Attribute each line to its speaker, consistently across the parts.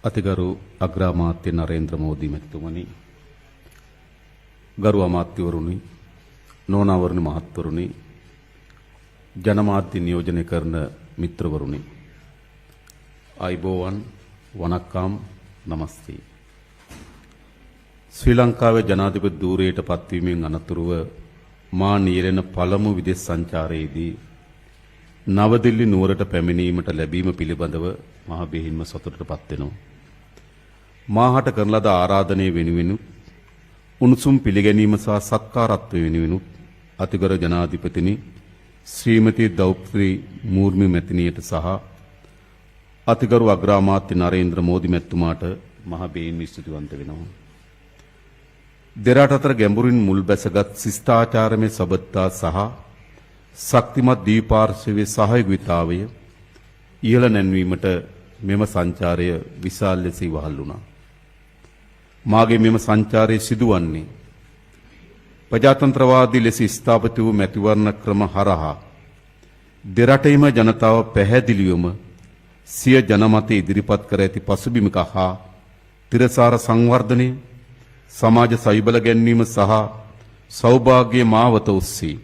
Speaker 1: අතිගරු අග්‍රාමාත්‍ය නරේන්ද්‍ර මෝදි මැතිතුමනි, ගරු අමාත්‍යවරුනි, නෝනාවරුනි, මහත්වරුනි, ජනමාධ්‍ය නියෝජනය කරන මිත්‍රවරුනි, අයිබෝවන්, වණක්කම්, නමස්තේ. ශ්‍රී ලංකාවේ ජනාධිපති ධූරයට පත්වීමෙන් අනතුරුව මා නියැලෙන පළමු විදේශ සංචාරයේදී නවදිල්ලි නුවරට පැමිණීමට ලැබීම පිළිබඳව මහ බෙහෙින්ම සතුටටපත් වෙනවා. මාහට කරන ලද ආරාධනය වෙනුවෙන් උණුසුම් පිළිගැනීම සහ සත්කාරත්වය වෙනුවෙන් අතිගරු ජනාධිපතිනි ශ්‍රීමති දෞප්‍රී මූර්මි මැතිණියට සහ අතිගරු අග්‍රාමාත්‍ය නරේන්ද්‍ර මෝදි මැතිතුමාට මහ බෙහෙින්ම ස්තුතිවන්ත වෙනවා. දෙරට අතර ගැඹුරින් මුල් බැසගත් ශිෂ්ටාචාරමය සබඳතා සහ ශක්තිමත් දීපාර්ශ්වයේ සහයෝගීතාවය ඉහළ නැන්වීමට මෙම සංචාරය විශාල ලෙස ඉවහල් වුණා. මාගේ මෙම සංචාරය සිදුවන්නේ ප්‍රජාතන්ත්‍රවාදී ලෙස ස්ථාපිත වූ මැතිවරණ ක්‍රම හරහා දෙරටේම ජනතාව පැහැදිලිවම සිය ජනමතය ඉදිරිපත් කර ඇති පසුබිමක හා තිරසාර සංවර්ධනය, සමාජ සවිබල ගැන්වීම සහ සෞභාග්‍ය මාවත ඔස්සේ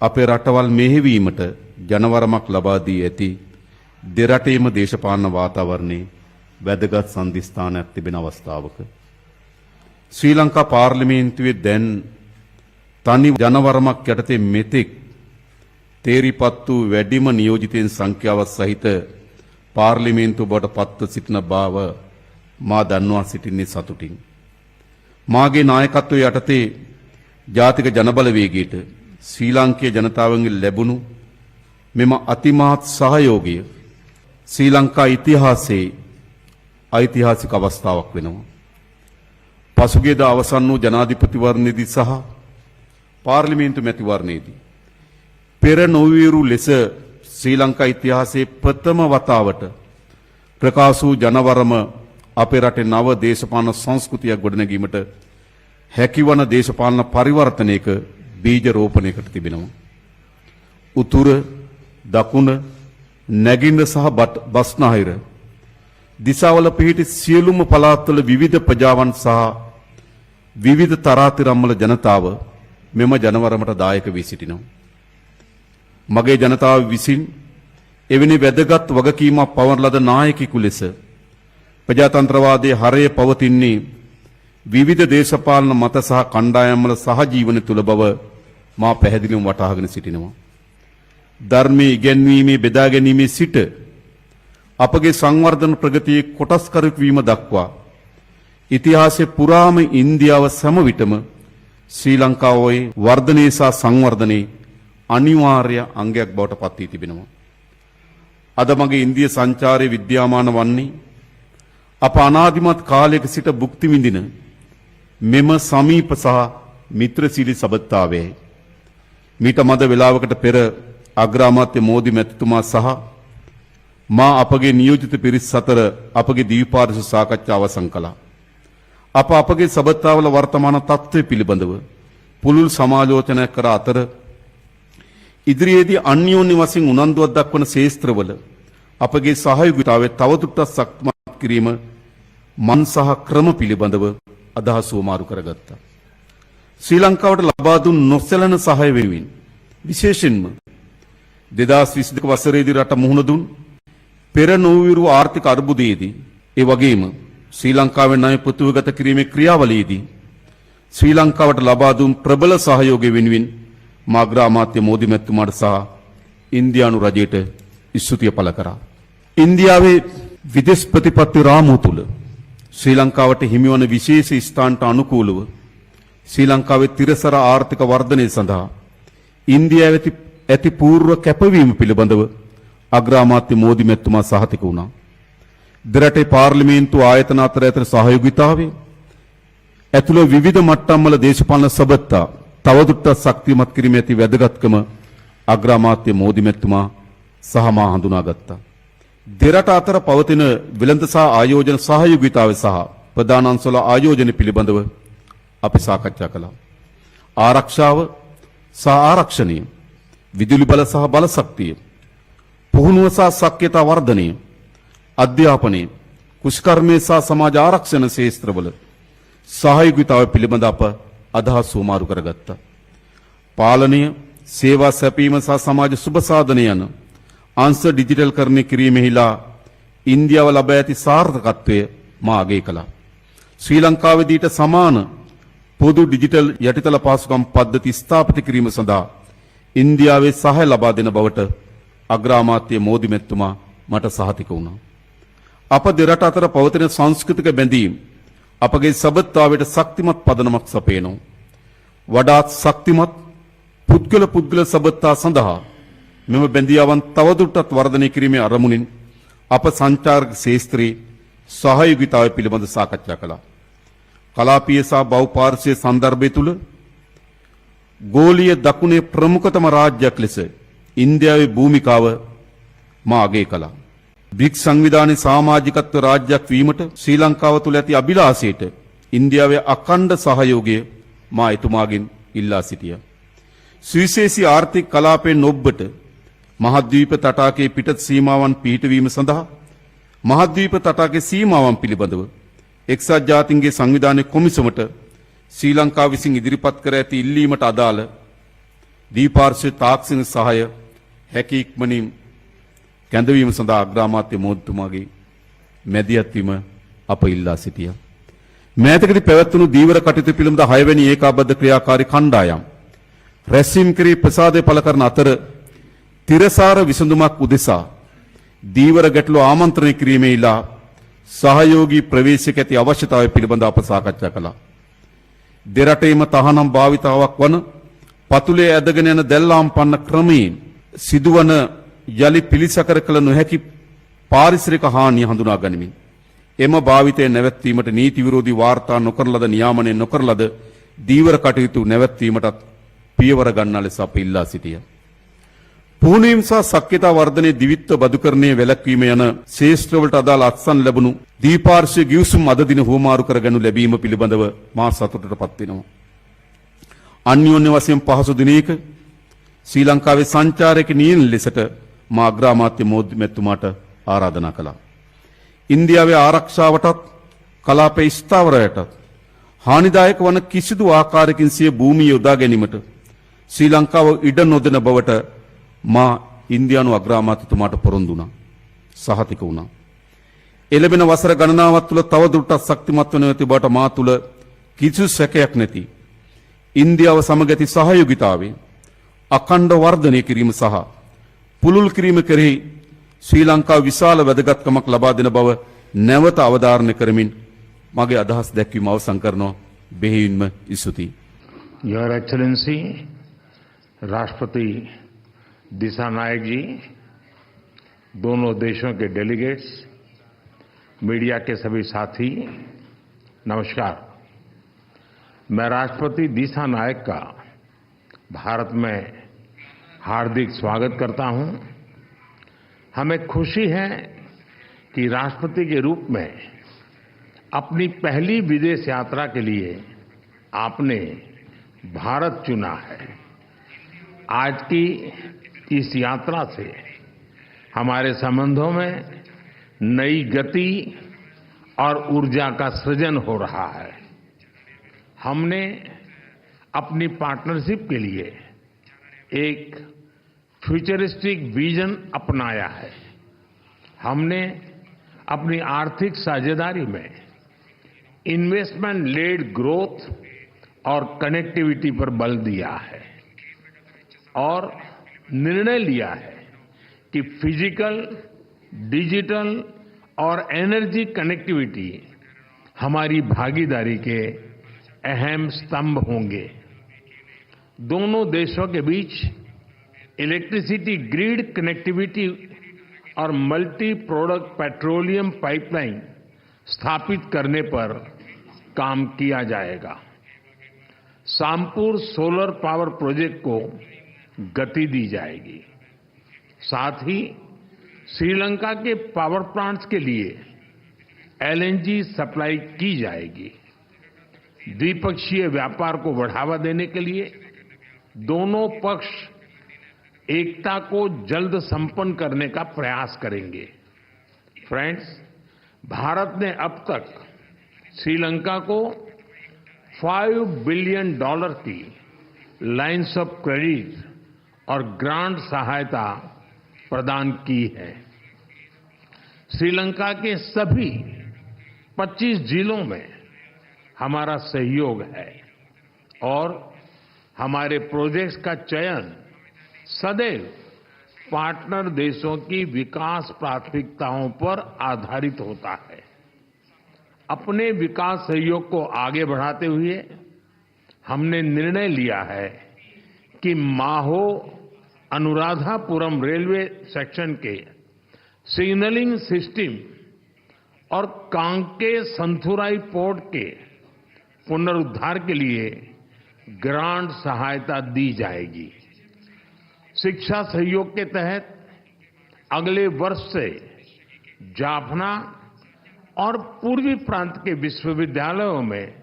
Speaker 1: අපේ රටවල් මෙහෙවීමට ජනවරමක් ලබා දී ඇති දෙරටේම දේශපාලන වාතාවරණයේ වැදගත් සන්ධිස්ථානයක් තිබෙන අවස්ථාවක ශ්‍රී ලංකා පාර්ලිමේන්තුවේ දැන් තනි ජනවරමක් යටතේ මෙතෙක් තේරිපත් වූ වැඩිම නියෝජිතයන් සංඛ්‍යාව සහිත පාර්ලිමේන්තුව බවට පත්ව සිටින බව මා දන්වා සිටින්නේ සතුටින්. මාගේ නායකත්වයේ යටතේ ජාතික ජනබලවේගයට ශ්‍රී ලාංකේය ජනතාවගෙන් ලැබුණු මෙම අතිමහත් සහයෝගය ශ්‍රී ලංකා ඉතිහාසයේ ඓතිහාසික අවස්ථාවක් වෙනවා. පසුගියදා අවසන් වූ ජනාධිපතිවරණයේදී සහ පාර්ලිමේන්තු මැතිවරණයේදී පෙර නොවිරු ලෙස ශ්‍රී ලංකා ඉතිහාසයේ ප්‍රථම වතාවට ප්‍රකාශ වූ ජනවරම අපේ රටේ නව දේශපාලන සංස්කෘතියක් ගොඩනැගීමට හැකිවන දේශපාලන පරිවර්තනයක බීජ රෝපණයකට තිබෙනවා. උතුර, දකුණ, නැගින්න සහ බස්නාහිර දිසාවල පිහිටි සියලුම පළාත්වල විවිධ ප්‍රජාවන් සහ විවිධ තරාතිරම්වල ජනතාව මෙම ජනවරමට දායක වී සිටිනවා. මගේ ජනතාව විසින් එවැනි වැදගත් වගකීමක් පවරන ලද නායකයෙකු ලෙස ප්‍රජාතන්ත්‍රවාදයේ හරය පවතින්නේ විවිධ දේශපාලන මත සහ කණ්ඩායම්වල සහජීවන තුල බව මා පැහැදිලිවම වටහාගෙන සිටිනවා. ධර්මයේ ඉගැන්වීමේ බෙදා ගැනීමේ සිට අපගේ සංවර්ධන ප්‍රගතියේ කොටස්කරක වීම දක්වා ඉතිහාසයේ පුරාම ඉන්දියාව සෑම විටම ශ්‍රී ලංකාවේ වර්ධනයේ සහ සංවර්ධනයේ අනිවාර්ය අංගයක් බවට පත් වී තිබෙනවා. අද මගේ ඉන්දිය සංචාරයේ විද්‍යාමාන වන්නේ අප අනාදිමත් කාලයක සිට භුක්ති විඳින මෙම සමීප සහ මිත්‍රශීලී සබඳතාවයයි. මීට මද වේලාවකට පෙර අග්‍රාමාත්‍ය මෝදි මැතිතුමා සහ මා අපගේ නියෝජිත පිරිස් අතර අපගේ දීපාර්ශ්ව සාකච්ඡා අවසන් කළා. අපගේ සබඳතාවල වර්තමාන තත්ත්වය පිළිබඳව පුළුල් සමාලෝචනයක් කර අතර ඉදිරියේදී අන්‍යෝන්‍ය වශයෙන් උනන්දුවක් දක්වන ශේස්ත්‍රවල අපගේ සහයෝගීතාවය තවදුරටත් ශක්තිමත් කිරීම මන් සහ ක්‍රම පිළිබඳව අදහස් වමාරු කරගත්තා. ශ්‍රී ලංකාවට ලබා දුන් නොසැලෙන සහාය වෙනුවෙන් විශේෂයෙන්ම 2022 වසරේදී රට මුහුණ දුන් පෙර නොවිරු ආර්ථික අර්බුදයේදී ඒ වගේම ශ්‍රී ලංකාවේ ණය ප්‍රතිවගත කිරීමේ ක්‍රියාවලියේදී ශ්‍රී ලංකාවට ලබා දුන් ප්‍රබල සහයෝගය වෙනුවෙන් මාග්‍රාමාත්‍ය මෝදි මැතිතුමාට සහ ඉන්දියානු රජයට ස්තුතිය පළ කරා. ඉන්දියාවේ විදේශ ප්‍රතිපත්ති රාමුව තුල ශ්‍රී ලංකාවට හිමිවන විශේෂ ස්ථානට අනුකූලව ශ්‍රී ලංකාවේ තිරසර ආර්ථික වර්ධනය සඳහා ඉන්දියාවේ ඇති පූර්ව කැපවීම පිළිබඳව අග්‍රාමාත්‍ය මෝදි මැතිතුමා සහතික වුණා. දෙරටේ පාර්ලිමේන්තු ආයතන අතර ඇති සහයෝගීතාවය ඇතුළු විවිධ මට්ටම්වල දේශපාලන සබඳතා තවදුරටත් ශක්තිමත් කිරීමේ ඇති වැදගත්කම අග්‍රාමාත්‍ය මෝදි මැතිතුමා සහ මා හඳුනාගත්තා. දෙරට අතර පවතින වෙළඳ සහ ආයෝජන සහයෝගීතාවය සහ ප්‍රධාන අංශවල ආයෝජන පිළිබඳව අපි සාකච්ඡා කළා. ආරක්ෂාව සහ ආරක්ෂණය, විදුලි බල සහ බල ශක්තිය, පුහුණුව සහ ශක්්‍යතා වර්ධනය, අධ්‍යාපනය, කුෂ්කර්මය සහ සමාජ ආරක්ෂණ ක්ෂේත්‍රවල සහයෝගීතාවය පිළිබඳ අප අදහස් වමාරු කරගත්තා. පාලනය, සේවා සැපීම සහ සමාජ සුබ සාධනය යන අංශ ඩිජිටල් කරණය කිරීමෙහිලා ඉන්දියාව ලබා ඇති සාර්ථකත්වය මා අගය කළා. ශ්‍රී ලංකාවේදී ඊට සමාන පොදු ඩිජිටල් යටිතල පහසුකම් පද්ධති ස්ථාපිත කිරීම සඳහා ඉන්දියාවේ සහාය ලබා දෙන බවට අග්‍රාමාත්‍ය මෝදි මැතිතුමා මට සහතික වුණා. අප දෙරට අතර පවතින සංස්කෘතික බැඳීම් අපගේ සබඳතාවයට ශක්තිමත් පදනමක් සපයනවා. වඩාත් ශක්තිමත් පුද්ගල සබඳතා සඳහා මෙම බැඳියාවන් තවදුරටත් වර්ධනය කිරීමේ අරමුණින් අප සංචාරක ක්ෂේත්‍රයේ සහයෝගීතාවය පිළිබඳ සාකච්ඡා කළා. කලාපීය සහ බහුපාර්ශ්වීය සන්දර්භය තුල ගෝලීය දකුණේ ප්‍රමුඛතම රාජ්‍යයක් ලෙස ඉන්දියාවේ භූමිකාව මා අගය කළා. බ්‍රික්ස් සංවිධානයේ සමාජිකත්ව රාජ්‍යයක් වීමට ශ්‍රී ලංකාව තුළ ඇති අභිලාෂයට ඉන්දියාවේ අඛණ්ඩ සහයෝගය මා එතුමාගෙන් ඉල්ලා සිටියා. සුවිශේෂී ආර්ථික කලාපයෙන් ඔබට මහද්වීප තටාකයේ පිටත් සීමාවන් පිහිටවීම සඳහා මහද්වීප තටාකයේ සීමාවන් පිළිබඳව එක්සත් ජාතීන්ගේ සංවිධානයේ කොමිසමට ශ්‍රී ලංකාව විසින් ඉදිරිපත් කර ඇති ඉල්ලීමට අදාළ දීපාර්ශ්ව තාක්ෂණික සහාය හැකි ඉක්මනින් කැඳවීම සඳහා අග්‍රාමාත්‍ය මෝදිතුමාගේ මැදිහත් වීම අප ඉල්ලා සිටියා. මෑතකදී පැවැත්වුණු දීවර කටයුතු පිළිබඳ 6 වෙනි ඒකාබද්ධ ක්‍රියාකාරී කණ්ඩායම් රැස්වීම කිරී ප්‍රසාදය පළ කරන අතර තිරසාර විසඳුමක් උදෙසා දීවර ගැටළු ආමන්ත්‍රණය කිරීමේලා සහයෝගී ප්‍රවේශයක ඇති අවශ්‍යතාවය පිළිබඳ අප සාකච්ඡා කළා. දෙරටේම තහනම් භාවිතාවක් වන පතුලේ ඇදගෙන යන දැල්ලාම් පන්න ක්‍රමයෙන් සිදුවන යලි පිළිසකර කළ නොහැකි පාරිසරික හානිය හඳුනා ගනිමින් එම භාවිතය නැවැත්වීමට නීති විරෝධී වාර්තා නොකරන ලද නියාමනය නොකරන ලද දීවර කටයුතු නැවැත්වීමටත් පියවර ගන්නා ලෙස අප ඉල්ලා සිටිය. පුහුණුවීම සහ සක්්‍යතා වර්ධනයේ දිවිත්ව බදුකරණයේ වැළැක්වීම යන ශේෂ්ත්‍රවලට අදාළ අත්සන් ලැබුණු දීපාර්ශ්වීය ගිවිසුම් අද දින හුවමාරු කරගනු ලැබීම පිළිබඳව මා සතුටටපත් වෙනවා. අන්‍යෝන්‍ය වශයෙන් පහසු දිනයක ශ්‍රී ලංකාවේ සංචාරක නියන ලෙසට මා අග්‍රාමාත්‍ය මෝදි මැතිතුමාට ආරාධනා කළා. ඉන්දියාවේ ආරක්ෂාවටත් කලාපයේ ස්ථාවරයටත් හානිදායක වන කිසිදු ආකාරයකින් සිය භූමිය යොදා ගැනීමට ශ්‍රී ලංකාව ඉඩ නොදෙන බවට මා ඉන්දියානු අග්‍රාමාත්‍යතුමාට පොරොන්දු වුණා. සහතික වුණා. එළබෙන වසර ගණනාවක් තුළ තවදුරටත් ශක්තිමත් වන ඇති බවට මා තුළ කිසිදු සැකයක් නැති ඉන්දියාව සමග ඇති සහයෝගිතාවේ අඛණ්ඩ වර්ධනය කිරීම සහ පුළුල් කිරීම කෙරෙහි ශ්‍රී ලංකාව විශාල වැදගත්කමක් ලබා දෙන බව නැවත අවධාරණය කරමින් මගේ අදහස් දැක්වීම අවසන් කරනවා. බෙහෙවින්ම ස්තුතියි.
Speaker 2: योर एक्सेलेंसी राष्ट्रपति दिशा नायक जी, दोनों देशों के डेलीगेट्स, मीडिया के सभी साथी, नमस्कार। मैं राष्ट्रपति दिशा नायक का भारत में हार्दिक स्वागत करता हूं। हमें खुशी है कि राष्ट्रपति के रूप में अपनी पहली विदेश यात्रा के लिए आपने भारत चुना है। आज की इस यात्रा से हमारे संबंधों में नई गति और ऊर्जा का सृजन हो रहा है। हमने अपनी पार्टनरशिप के लिए एक फ्यूचरिस्टिक विजन अपनाया है। हमने अपनी आर्थिक साझेदारी में इन्वेस्टमेंट लेड ग्रोथ और कनेक्टिविटी पर बल दिया है और निर्णय लिया है कि फिजिकल, डिजिटल और एनर्जी कनेक्टिविटी हमारी भागीदारी के अहम स्तंभ होंगे। दोनों देशों के बीच इलेक्ट्रिसिटी ग्रिड कनेक्टिविटी और मल्टी प्रोडक्ट पेट्रोलियम पाइपलाइन स्थापित करने पर काम किया जाएगा। सामपुर सोलर पावर प्रोजेक्ट को गति दी जाएगी। साथ ही श्रीलंका के पावर प्लांट्स के लिए एलएनजी सप्लाई की जाएगी। द्विपक्षीय व्यापार को बढ़ावा देने के लिए दोनों पक्ष एकता को जल्द संपन्न करने का प्रयास करेंगे। फ्रेंड्स, भारत ने अब तक श्रीलंका को $5 बिलियन की लाइन्स ऑफ क्रेडिट और ग्रांट सहायता प्रदान की है। श्रीलंका के सभी 25 जिलों में हमारा सहयोग है और हमारे प्रोजेक्ट्स का चयन सदैव पार्टनर देशों की विकास प्राथमिकताओं पर आधारित होता है। अपने विकास सहयोग को आगे बढ़ाते हुए हमने निर्णय लिया है कि माहो अनुराधापुरम रेलवे सेक्शन के सिग्नलिंग सिस्टम और कांके संथुराई पोर्ट के पुनरुद्धार के लिए ग्रांट सहायता दी जाएगी। शिक्षा सहयोग के तहत अगले वर्ष से जाफना और पूर्वी प्रांत के विश्वविद्यालयों में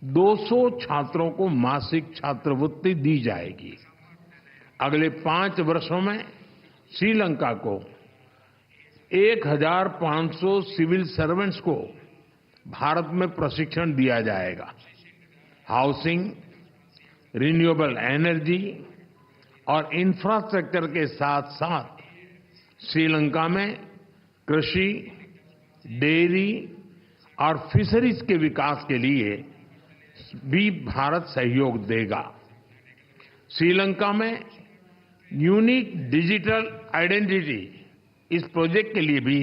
Speaker 2: 200 छात्रों को मासिक छात्रवृत्ति दी जाएगी। अगले 5 वर्षों में श्रीलंका को 1500 सिविल सर्वेंट्स को भारत में प्रशिक्षण दिया जाएगा। हाउसिंग, रिन्यूएबल एनर्जी और इंफ्रास्ट्रक्चर के साथ साथ श्रीलंका में कृषि, डेयरी और फिशरीज के विकास के लिए भी भारत सहयोग देगा। श्रीलंका में यूनिक डिजिटल आइडेंटिटी इस प्रोजेक्ट के लिए भी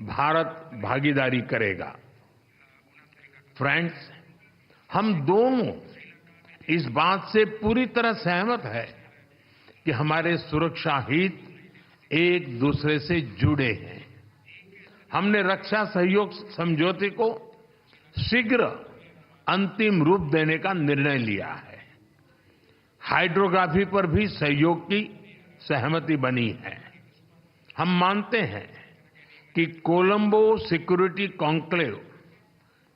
Speaker 2: भारत भागीदारी करेगा। फ्रेंड्स, हम दोनों इस बात से पूरी तरह सहमत है कि हमारे सुरक्षा हित एक दूसरे से जुड़े हैं। हमने रक्षा सहयोग समझौते को शीघ्र अंतिम रूप देने का निर्णय लिया है। हाइड्रोग्राफी पर भी सहयोग की सहमति बनी है। हम मानते हैं कि कोलंबो सिक्योरिटी कॉन्क्लेव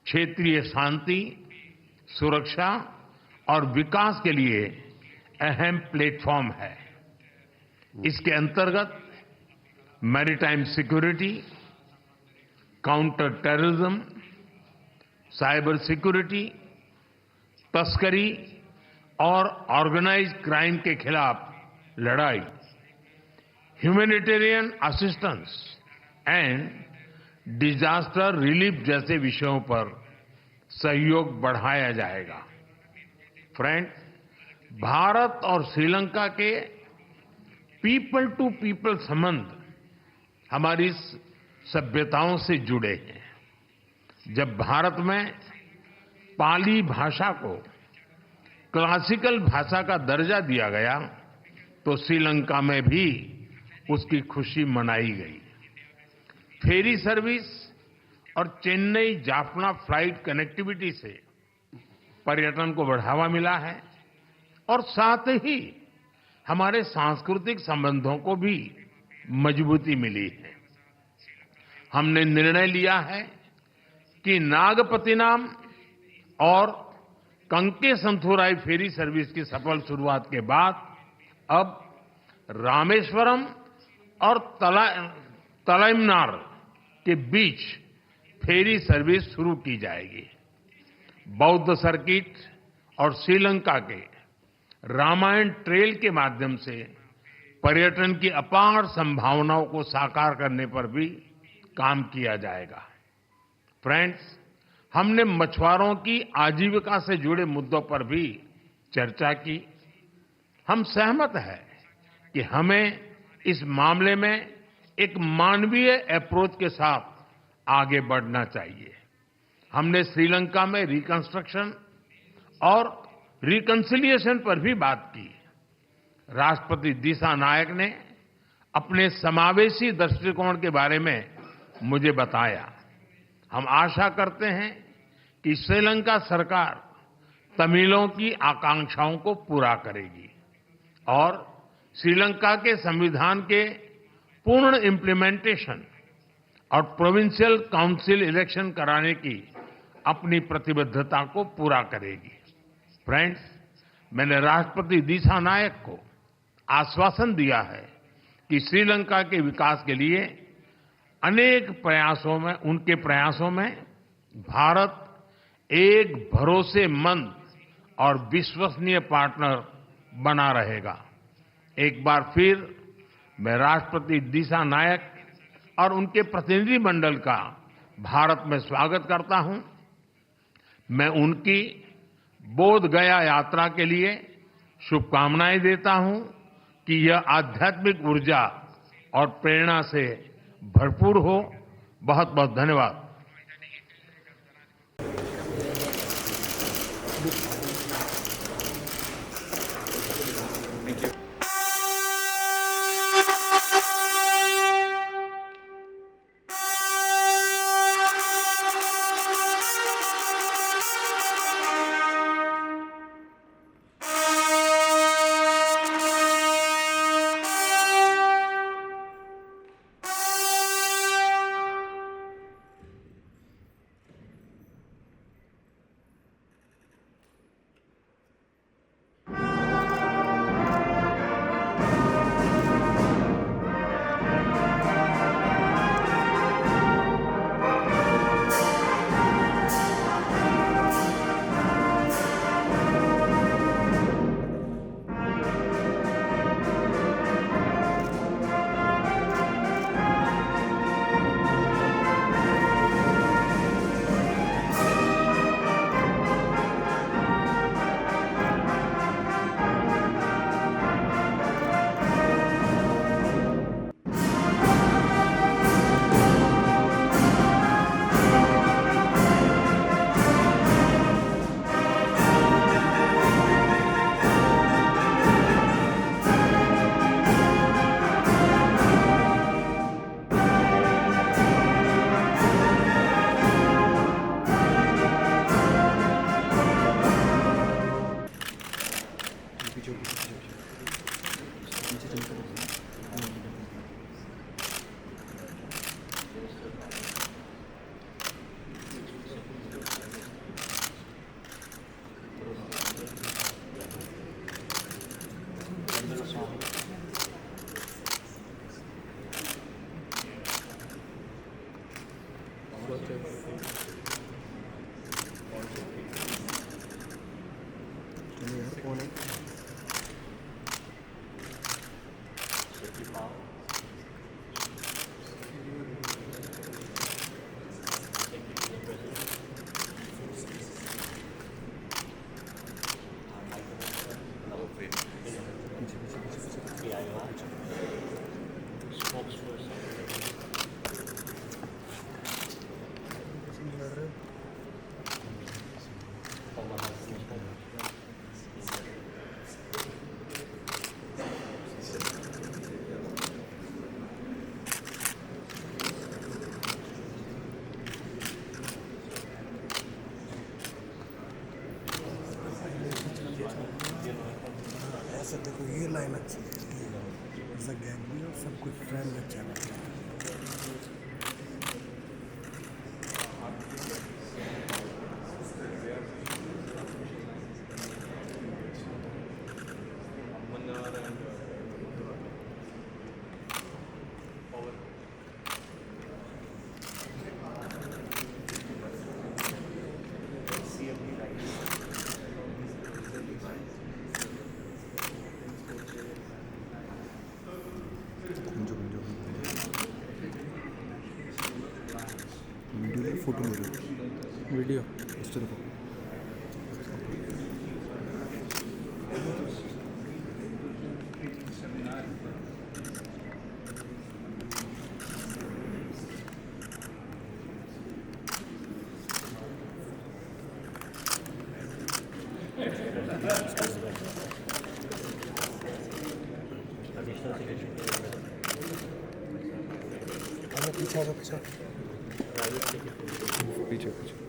Speaker 2: क्षेत्रीय शांति, सुरक्षा और विकास के लिए अहम प्लेटफॉर्म है। इसके अंतर्गत maritime security, counter terrorism, cyber security, तस्करी और ऑर्गेनाइज्ड क्राइम के खिलाफ लड़ाई, humanitarian assistance and disaster relief जैसे विषयों पर सहयोग बढ़ाया जाएगा। फ्रेंड्स, भारत और श्रीलंका के पीपल टू पीपल संबंध हमारी सभ्यताओं से जुड़े हैं। जब भारत में पाली भाषा को क्लासिकल भाषा का दर्जा दिया गया तो श्रीलंका में भी उसकी खुशी मनाई गई। फेरी सर्विस और चेन्नई जाफना फ्लाइट कनेक्टिविटी से पर्यटन को बढ़ावा मिला है और साथ ही हमारे सांस्कृतिक संबंधों को भी मजबूती मिली है। हमने निर्णय लिया है कि नागपतिनाम और कंकेसंथुराई फेरी सर्विस की सफल शुरुआत के बाद अब रामेश्वरम और तलाइमनार के बीच फेरी सर्विस शुरू की जाएगी। बौद्ध सर्किट और श्रीलंका के रामायण ट्रेल के माध्यम से पर्यटन की अपार संभावनाओं को साकार करने पर भी काम किया जाएगा। फ्रेंड्स, हमने मछुआरों की आजीविका से जुड़े मुद्दों पर भी चर्चा की। हम सहमत हैं कि हमें इस मामले में एक मानवीय अप्रोच के साथ आगे बढ़ना चाहिए। हमने श्रीलंका में रिकंस्ट्रक्शन और रिकंसिलिएशन पर भी बात की। राष्ट्रपति दिशा नायक ने अपने समावेशी दृष्टिकोण के बारे में मुझे बताया। हम आशा करते हैं कि श्रीलंका सरकार तमिलों की आकांक्षाओं को पूरा करेगी और श्रीलंका के संविधान के पूर्ण इम्प्लीमेंटेशन और प्रोविंशियल काउंसिल इलेक्शन कराने की अपनी प्रतिबद्धता को पूरा करेगी। फ्रेंड्स, मैंने राष्ट्रपति दिशा नायक को आश्वासन दिया है कि श्रीलंका के विकास के लिए उनके प्रयासों में भारत एक भरोसेमंद और विश्वसनीय पार्टनर बना रहेगा। एक बार फिर मैं राष्ट्रपति दिशा नायक और उनके प्रतिनिधिमंडल का भारत में स्वागत करता हूं। मैं उनकी बोध गया यात्रा के लिए शुभकामनाएं देता हूं कि यह आध्यात्मिक ऊर्जा और प्रेरणा से भरपूर हो। बहुत बहुत धन्यवाद।
Speaker 3: ऐसा देखो ये लाइन अच्छी है गैंग भी और सब कुछ फ्रेंड अच्छा लगता है। वीडियो फोटो ले लो वीडियो इस तरफ पीछे आ पीछे पीछे पीछे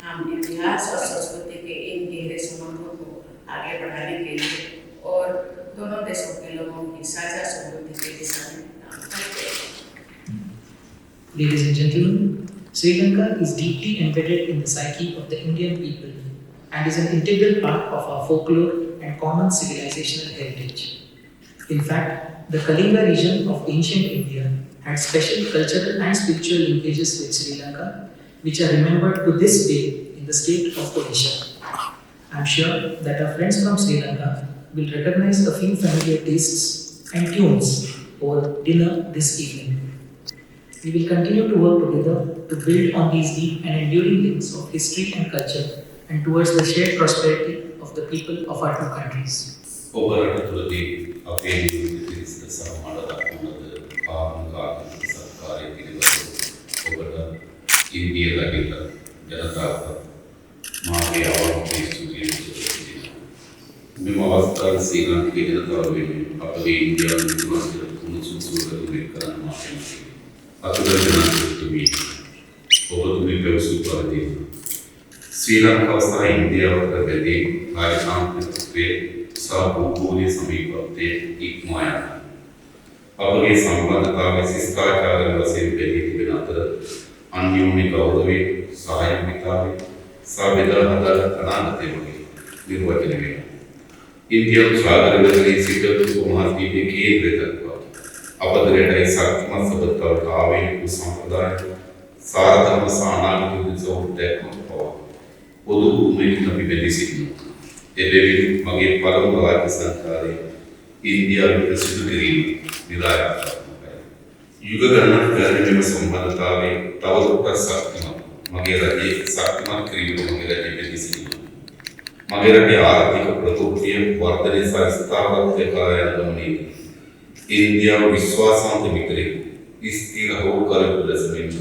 Speaker 4: हम इतिहास और संस्कृति के इन गहरे संबंधों को आगे बढ़ाने के लिए और दोनों देशों के लोगों की साझा समृद्धि के दिशा में काम करते हैं।
Speaker 5: Ladies and gentlemen, Sri Lanka is deeply embedded in the psyche of the Indian people and is an integral part of our folklore and common civilizational heritage. In fact, the Kalinga region of ancient India had special cultural and spiritual linkages with Sri Lanka, which are remembered to this day in the state of Odisha. I am sure that our friends from Sri Lanka will recognize a few familiar tastes and tunes over dinner this evening. We will continue to work together to build on these deep and enduring links of history and culture and towards the shared prosperity of the people of our two countries.
Speaker 1: ಒಬ್ಬರೊಡನೆ ಅಪೇಕ್ಷಿಸಿದ ಸಮಾನದ ಕಾರಣಕ್ಕಾಗಿ ಸರ್ಕಾರಕ್ಕೆ ಒಬ್ಬರ ಇಂಡಿಯಾದಾಗಿಲ್ಲ ಜನತಾ ಮಾಗೆ ಅವರಿಗೆ ಸೂಚಿಸಿದೆ ನಿಮ್ಮ ವಾಸ್ತವ ಶ್ರೀಲಂಕೆ ಜನತಾವೆ ಅಪಗೆ India ಮುನ್ಸೂಚನೆ ಬೇಕಾದ ಮಾಹಿತಿ ಅತುಗಳ ಜನತೆ ಒಬ್ಬರು ಬೆಳೆಸುತ್ತಾರೆ ಶ್ರೀಲಂಕಾ ಸಹ ಇಂಡಿಯಾ ಪ್ರಗತಿ ಕಾರ್ಯಕ್ರಮಕ್ಕೆ ಸಹ ಭೂಗೋಳಿ ಸಮೀಪಕ್ಕೆ ಇಕ್ಮಾಯ ಅವರಿಗೆ ಸಂಬಂಧದ ಶಿಷ್ಟಾಚಾರಗಳ ಸೇವೆಯಲ್ಲಿ ನಂತರ ಅನ್ಯೋನ್ಯ ಗೌರವೇ ಸಹಾಯವಿದ್ದಾವೆ ಸಂವಿಧಾನದ ಅನಾಗತ್ಯವಾಗಿ ನಿರ್ವಚನೆಗೆ ಇಂಡಿಯಾ ಸಾಗರಗಳಲ್ಲಿ ಸಿಗಲು ಸೋಮಾರ್ತಿಗೆ ಕೇಂದ್ರಿತತ್ವ ಅಪದರೆಡೆ ಸಾಕ್ಷ್ಮ ಸಬತ್ತ ತಾವೇ ಸಂಪ್ರದಾಯ ಸಾರಧರ್ಮ ಸಾನಾಗತಿಸೋ ತೆಕ್ಮತ್ವ ಪොදු භූමියකින් අපි බෙදී සිටිනවා. එබැවින් මගේ පළමු රාජ්‍ය සංස්කාරය ඉන්දියාවේ ප්‍රසිද්ධ කිරීම නිරායාසයි. යුග ගණනක් පැරණි මෙම සම්බන්ධතාවය තවදුරටත් ශක්තිමත් මගේ රජයේ ශක්තිමත් කිරීම මගේ රජයේ බෙදී සිටිනවා. මගේ රටේ ආර්ථික ප්‍රවෘත්තිය වර්ධනය සහ ස්ථාවරත්වය කරා යන ගමනේදී ඉන්දියාව විශ්වාසාන්ත මිත්‍රයෙකු ස්ථිර හෝකරපු ලෙස මෙන්ම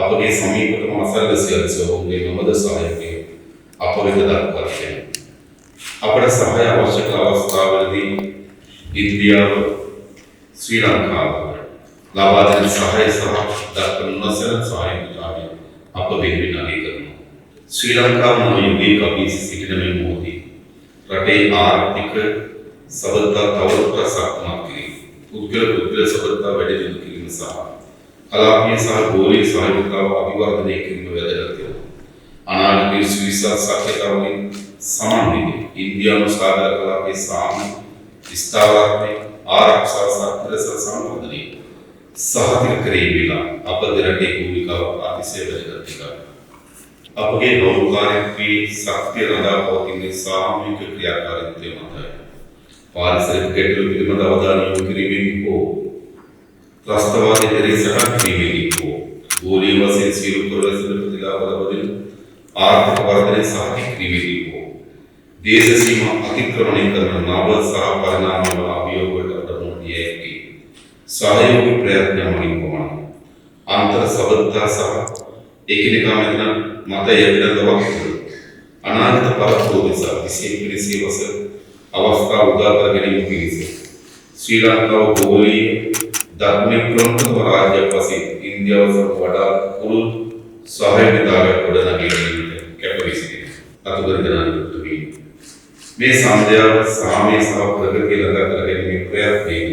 Speaker 1: අපගේ සමීපතම අසල්වැසියන්ගේ නොමද සහායකය අප වෙත දක්වන්නේ. අපට සහාය අවශ්‍ය කළ අවස්ථාවලදී ඉන්දියාව ශ්‍රී ලංකාව ලබා දෙන සහාය සහ දක්වන නොසැලෙන සහාය අප වෙනුවෙන් අගය කරනවා. श्रीलंका युगे कभी सिटिन में मोदी रटे आर्थिक सबलता तवरता साधमाकली पुद्गल सबलता වැඩි කිරීම සහ කලාපීය සහ ගෝලීය සහයෝගිතාව අභිවර්ධනය කිරීම වැදගත් වේ. අනාගතයේ සුවිශාල ශක්තිතාවකින් සමන්විත ඉන්දියානු සාගර කලාපයේ සාම විස්තාරාත්මක ආරක්ෂා සාත්‍රස සම්බන්ධනි සහතික කිරීමලා අප දෙරටේ භූමිකාව අතිශය වැදගත් එකක්. අපගේ නෞකාරීත්වයේ ශක්තිය රඳා පවතින සාමූහික ක්‍රියාකාරීත්වය මතයි. පාරිසරික ගැටලු පිළිබඳ අවධානය යොමු කිරීමේදී හෝ ත්‍රස්තවාදී පෙරේසහන් කිරීමේදී හෝ ගෝලීය වශයෙන් සියලු ප්‍රවේශන ප්‍රතිලාභ ලබන ආර්ථික වර්ධනය සාධිත කිරීමේදී හෝ දේශ සීමා අතික්‍රමණය කරන නව සහ පරිණාමවල අභියෝගවලට අඩමුණ දිය හැකි සහයෝගී ප්‍රයත්න මගින් පමණයි. අන්තර් සබඳතා සහ එකිනෙකා මැද මත යෙදෙන බවක් අනාගත පරස්පර නිසා විශේෂ වශ අවස්ථා උදා කර ගැනීම පිණිස ශ්‍රී ලංකාව ගෝලීය ධර්මයේ ප්‍රමුඛ රාජ්‍ය වශයෙන් ඉන්දියාව සහ වඩා කුළු සහයෝගිතාවයක් ගොඩනගීමට කැපවී සිටින අතුගරදනානුත් වේ. මේ සම්දයාව සාමයේ සහ ප්‍රගතිය ළඟා කර ගැනීමේ ප්‍රයත්නයේ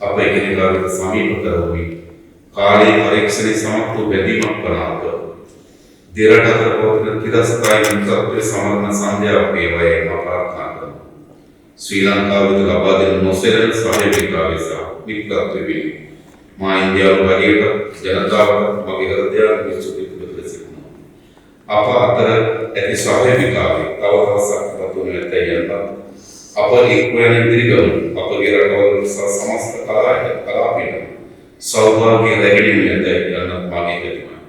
Speaker 1: අප එකිනෙකා වෙත සමීප කරවමින් කාලයේ පරීක්ෂණයේ සමත් වූ බැඳීමක් පනාත දෙරට අතර පවතින තිරස්ථායී මිත්‍රත්වයේ සමරන සංධ්‍යාවක් වේවායි මා ප්‍රාර්ථනා කරමි. ශ්‍රී ලංකාව වෙත ලබා දෙන නොසැලෙන සහයෝගීතාවය සහ මිත්‍රත්වය වෙනුවෙන් මා ඉන්දියාව වගේට ජනතාවට මගේ හෘදයාත්මක ස්තුතිය පුද සිටිනවා. අප අතර ඇති සහයෝගීතාවය තව තවසක් වතුන ඇතැයි යන්න අප එක්වන ඉදිරිගමන අපගේ රටවල සහ සමස්ත කලාපීන සෞභාග්‍ය රැගෙන ඇතැයි යන්නත් මගේ හිතෙනවා.